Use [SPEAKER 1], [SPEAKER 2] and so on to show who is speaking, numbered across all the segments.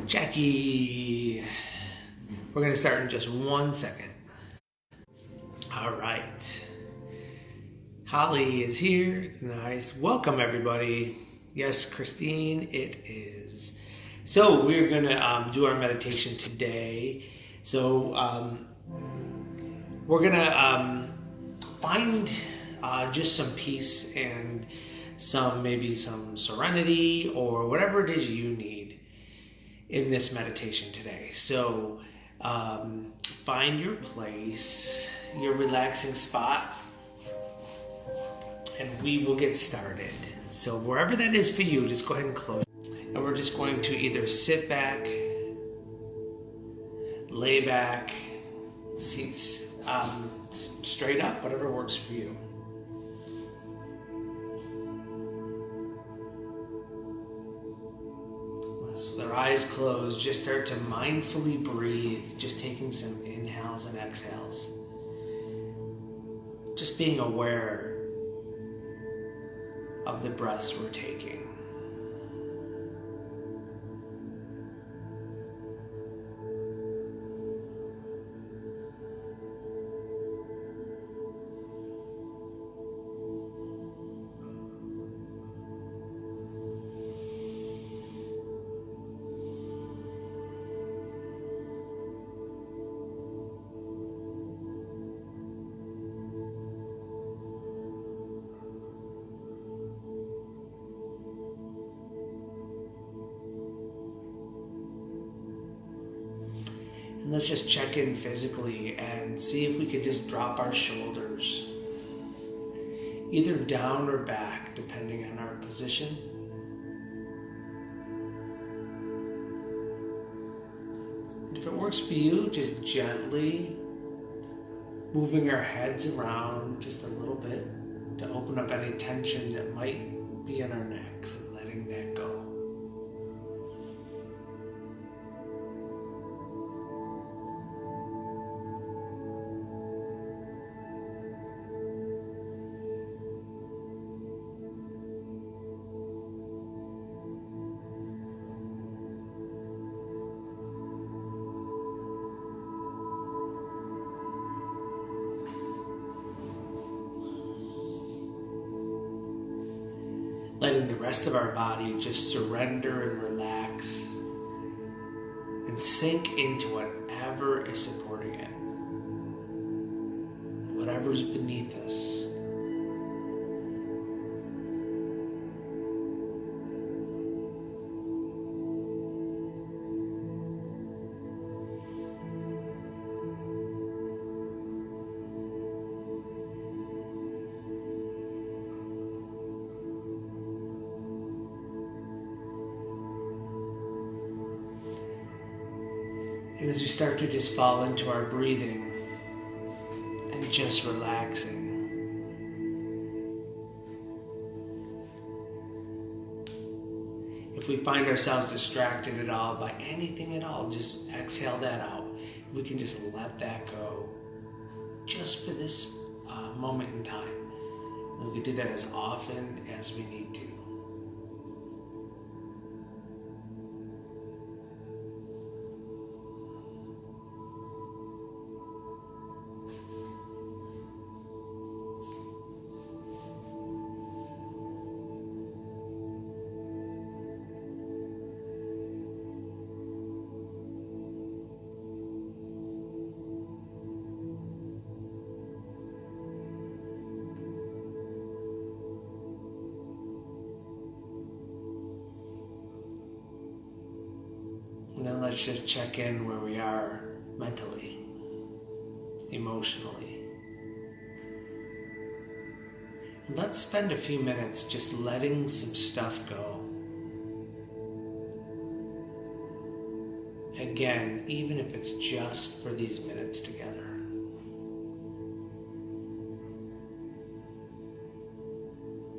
[SPEAKER 1] Jackie. We're going to start in just 1 second. All right. Holly is here. Nice. Welcome, everybody. Yes, Christine, it is. So we're going to do our meditation today. So we're going to find just some peace and maybe some serenity or whatever it is you need in this meditation today. So find your place, your relaxing spot, and we will get started. So wherever that is for you, just go ahead and close. And we're just going to either sit back, lay back, seats straight up, whatever works for you. So with our eyes closed, just start to mindfully breathe, just taking some inhales and exhales. Just being aware of the breaths we're taking. And let's just check in physically and see if we could just drop our shoulders, either down or back, depending on our position. And if it works for you, just gently moving our heads around just a little bit to open up any tension that might be in our necks and letting that go. Letting the rest of our body just surrender and relax and sink into whatever is supporting it, whatever's beneath us. And as we start to just fall into our breathing and just relaxing, if we find ourselves distracted at all by anything at all, just exhale that out. We can just let that go just for this moment in time. And we can do that as often as we need to. And then let's just check in where we are mentally, emotionally. And let's spend a few minutes just letting some stuff go. Again, even if it's just for these minutes together.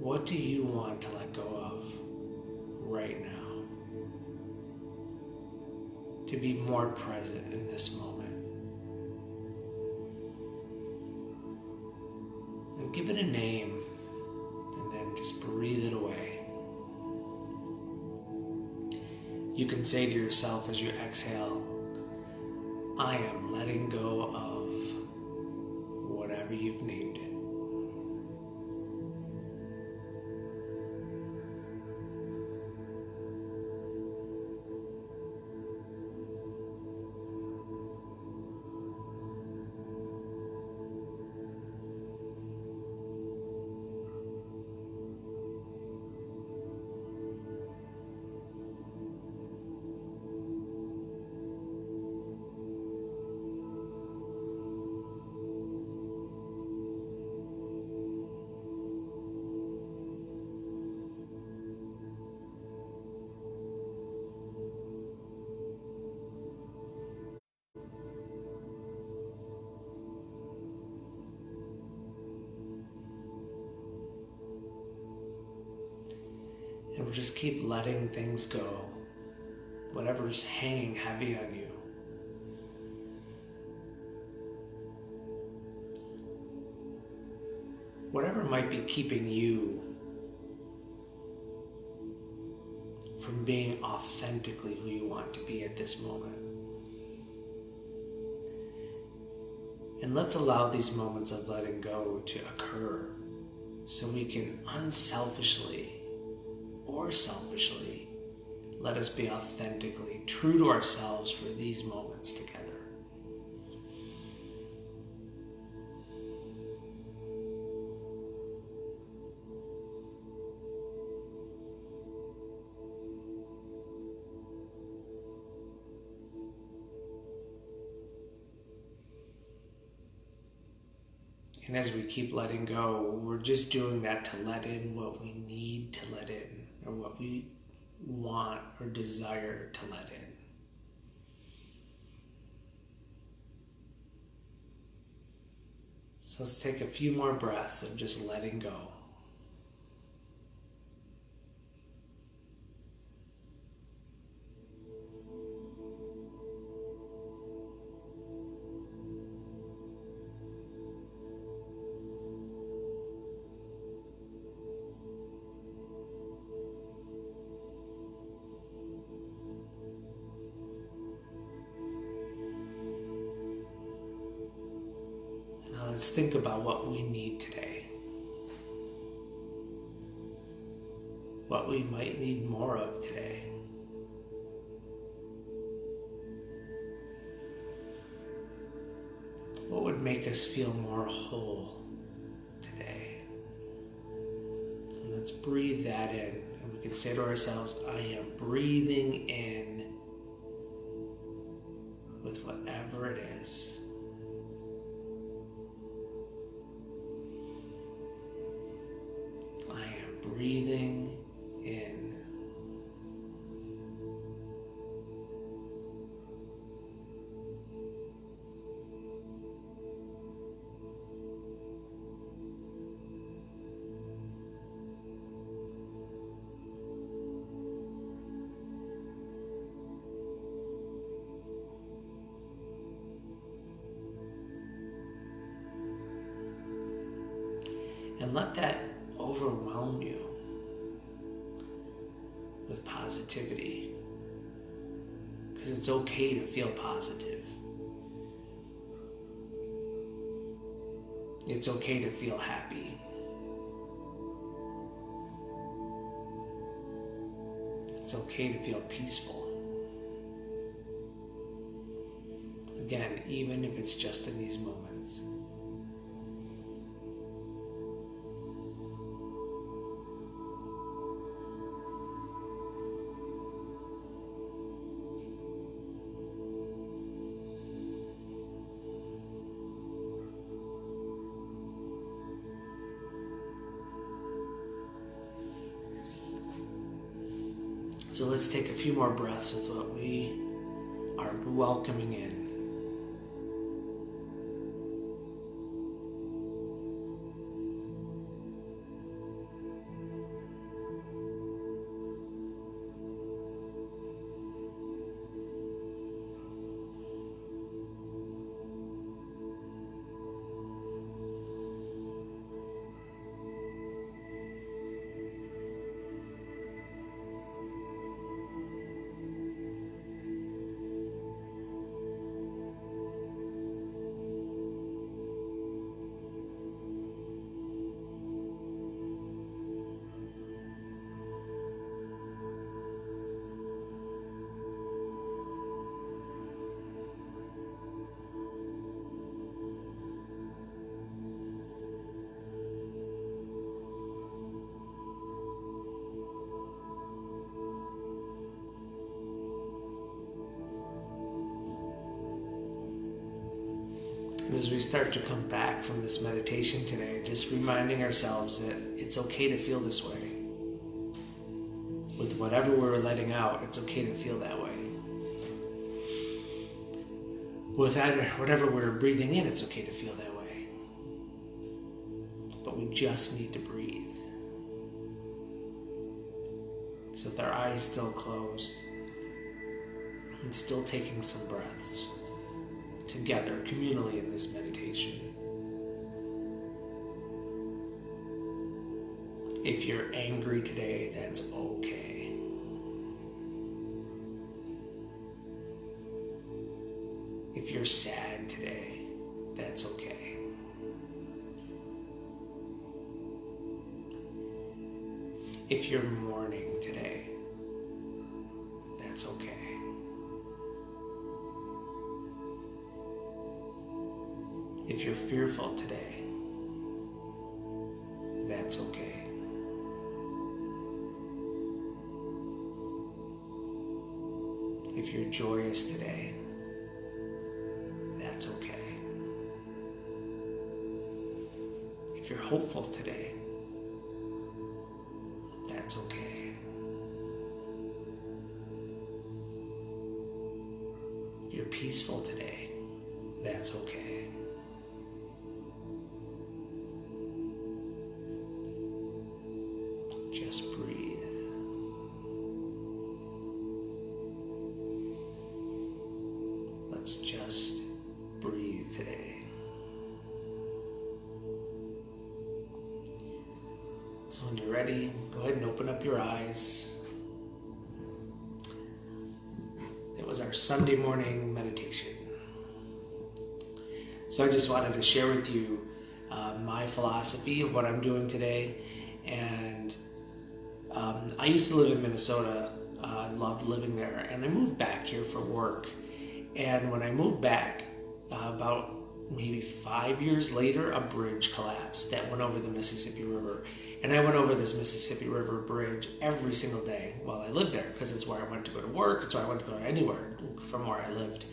[SPEAKER 1] What do you want to let go of right now? To be more present in this moment. And give it a name, and then just breathe it away. You can say to yourself as you exhale, I am letting go of whatever you've named it. And we'll just keep letting things go, whatever's hanging heavy on you. Whatever might be keeping you from being authentically who you want to be at this moment. And let's allow these moments of letting go to occur so we can unselfishly or selfishly let us be authentically true to ourselves for these moments together. And as we keep letting go, we're just doing that to let in what we need to let in, or what we want or desire to let in. So let's take a few more breaths of just letting go. Let's think about what we need today. What we might need more of today. What would make us feel more whole today? And let's breathe that in. And we can say to ourselves, I am breathing in with whatever it is. Breathing in. And let that overwhelm you with positivity, because it's okay to feel positive. It's okay to feel happy. It's okay to feel peaceful. Again, even if it's just in these moments. So let's take a few more breaths with what we are welcoming in. And as we start to come back from this meditation today, just reminding ourselves that it's okay to feel this way. With whatever we're letting out, it's okay to feel that way. With whatever we're breathing in, it's okay to feel that way. But we just need to breathe. So with our eyes still closed and still taking some breaths together, communally in this meditation. If you're angry today, that's okay. If you're sad today, that's okay. If you're mourning today, that's okay. If you're fearful today, that's okay. If you're joyous today, that's okay. If you're hopeful today, that's okay. If you're peaceful today, that's okay. Just breathe. Let's just breathe today. So when you're ready, go ahead and open up your eyes. It was our Sunday morning meditation. So I just wanted to share with you my philosophy of what I'm doing today. And I used to live in Minnesota. I loved living there. And I moved back here for work. And when I moved back, about maybe 5 years later, a bridge collapsed that went over the Mississippi River. And I went over this Mississippi River bridge every single day while I lived there, because it's where I went to go to work. It's where I went to go anywhere from where I lived.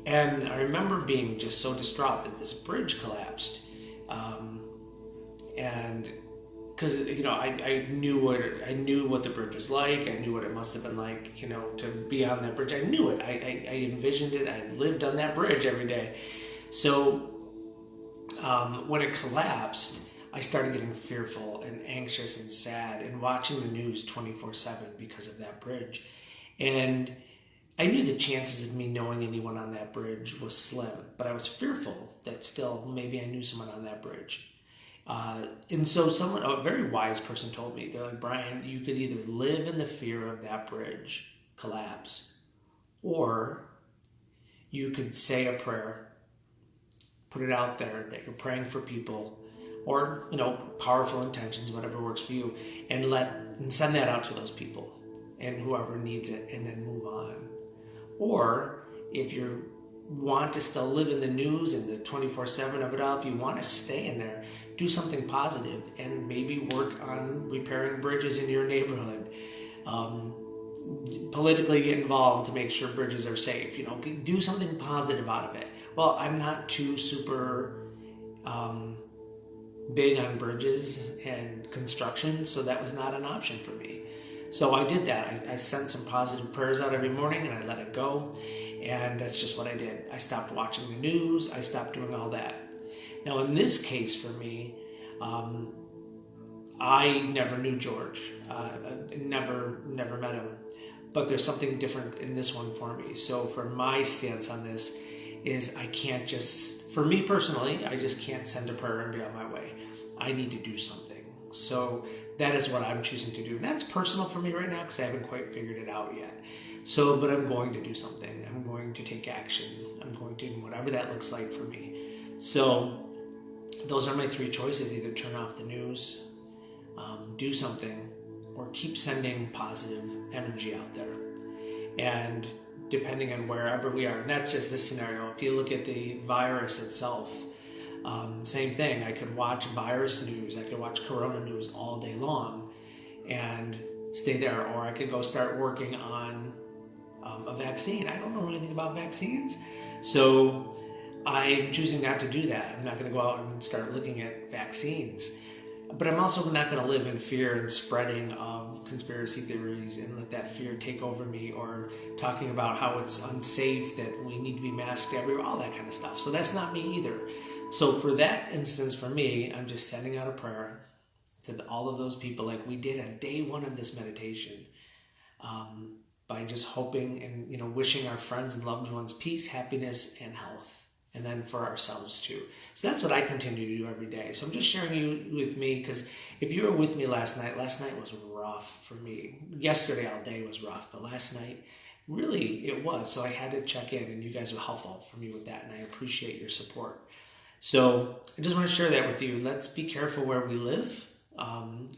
[SPEAKER 1] And I remember being just so distraught that this bridge collapsed. And because, you know, I knew what the bridge was like. I knew what it must have been like, you know, to be on that bridge. I knew it. I envisioned it. I lived on that bridge every day. So when it collapsed, I started getting fearful and anxious and sad and watching the news 24/7 because of that bridge. And I knew the chances of me knowing anyone on that bridge was slim, but I was fearful that still maybe I knew someone on that bridge. And so a very wise person told me, they're like, Brian, you could either live in the fear of that bridge collapse, or you could say a prayer, put it out there that you're praying for people, or, you know, powerful intentions, whatever works for you, and send that out to those people and whoever needs it, and then move on. Or if you want to still live in the news and the 24/7 of it all, if you want to stay in there, do something positive and maybe work on repairing bridges in your neighborhood. Politically get involved to make sure bridges are safe. You know, do something positive out of it. Well, I'm not too super big on bridges and construction, so that was not an option for me. So I did that. I sent some positive prayers out every morning and I let it go. And that's just what I did. I stopped watching the news. I stopped doing all that. Now, in this case for me, I never knew George. Never met him. But there's something different in this one for me. So for my stance on this is I can't just, for me personally, I just can't send a prayer and be on my way. I need to do something. So that is what I'm choosing to do. And that's personal for me right now because I haven't quite figured it out yet. So, but I'm going to do something. I'm going to take action. I'm going to, whatever that looks like for me. So those are my three choices. Either turn off the news, do something, or keep sending positive energy out there. And depending on wherever we are, and that's just this scenario. If you look at the virus itself, same thing. I could watch virus news. I could watch corona news all day long and stay there. Or I could go start working on a vaccine. I don't know anything about vaccines. So I'm choosing not to do that. I'm not going to go out and start looking at vaccines. But I'm also not going to live in fear and spreading of conspiracy theories and let that fear take over me, or talking about how it's unsafe, that we need to be masked everywhere, all that kind of stuff. So that's not me either. So for that instance, for me, I'm just sending out a prayer to all of those people, like we did on day one of this meditation, by just hoping and wishing our friends and loved ones peace, happiness, and health. And then for ourselves too. So that's what I continue to do every day. So I'm just sharing you with me, because if you were with me last night was rough for me. Yesterday all day was rough, but last night, really it was. So I had to check in, and you guys were helpful for me with that, and I appreciate your support. So I just want to share that with you. Let's be careful where we live,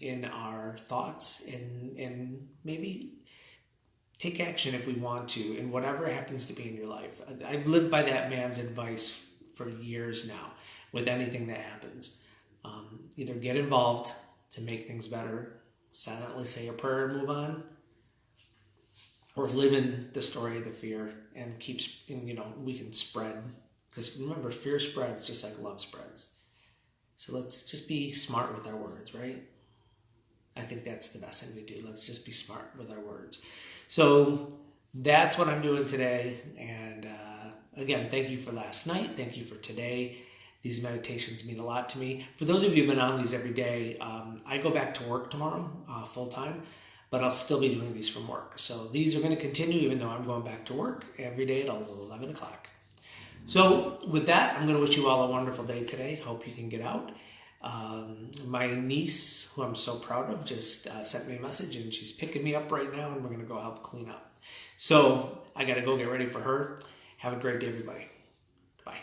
[SPEAKER 1] in our thoughts, and maybe take action if we want to, in whatever happens to be in your life. I've lived by that man's advice for years now with anything that happens. Either get involved to make things better, silently say a prayer and move on, or live in the story of the fear and we can spread. Because remember, fear spreads just like love spreads. So let's just be smart with our words, right? I think that's the best thing to do. Let's just be smart with our words. So that's what I'm doing today. And again, thank you for last night. Thank you for today. These meditations mean a lot to me. For those of you who've been on these every day, I go back to work tomorrow full time, but I'll still be doing these from work. So these are going to continue even though I'm going back to work every day at 11 o'clock. So with that, I'm going to wish you all a wonderful day today. Hope you can get out. My niece, who I'm so proud of, just sent me a message, and she's picking me up right now, and we're going to go help clean up. So I got to go get ready for her. Have a great day, everybody. Bye.